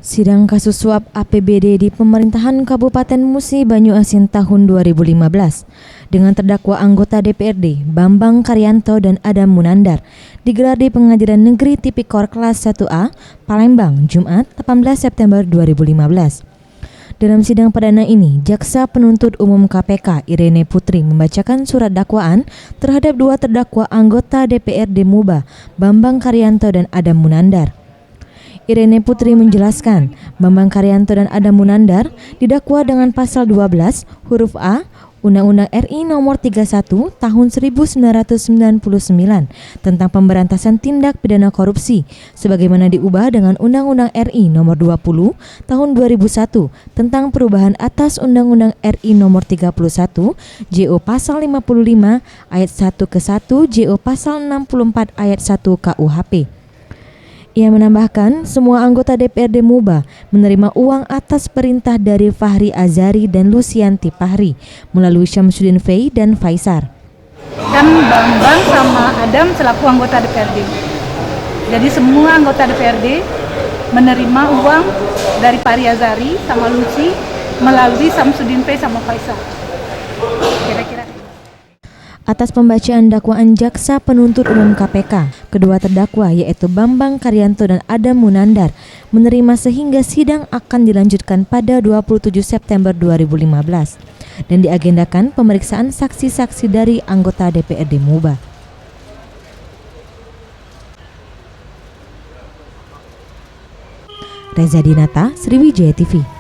Sidang kasus suap APBD di pemerintahan Kabupaten Musi Banyuasin tahun 2015 dengan terdakwa anggota DPRD Bambang Karyanto dan Adam Munandar digelar di Pengadilan Negeri Tipikor Kelas 1A, Palembang, Jumat 18 September 2015. Dalam sidang perdana ini, Jaksa Penuntut Umum KPK Irene Putri membacakan surat dakwaan terhadap dua terdakwa anggota DPRD Muba, Bambang Karyanto dan Adam Munandar. Irene Putri menjelaskan, Bambang Karyanto dan Adam Munandar didakwa dengan pasal 12 huruf A Undang-Undang RI Nomor 31 Tahun 1999 tentang pemberantasan tindak pidana korupsi sebagaimana diubah dengan Undang-Undang RI Nomor 20 Tahun 2001 tentang perubahan atas Undang-Undang RI Nomor 31 JO Pasal 55 ayat 1 ke 1 JO Pasal 64 ayat 1 KUHP. Ia menambahkan, semua anggota DPRD Muba menerima uang atas perintah dari Fahri Azari dan Lucianti Fahri melalui Syamsuddin Fei dan Faisar. Dan Bambang sama Adam selaku anggota DPRD. Jadi semua anggota DPRD menerima uang dari Fahri Azari sama Luci melalui Syamsuddin Fei sama Faisar. Kira-kira. Atas pembacaan dakwaan Jaksa Penuntut Umum KPK, kedua terdakwa yaitu Bambang Karyanto dan Adam Munandar menerima sehingga sidang akan dilanjutkan pada 27 September 2015 dan diagendakan pemeriksaan saksi-saksi dari anggota DPRD Muba. Reza Dinata, Sriwijaya TV.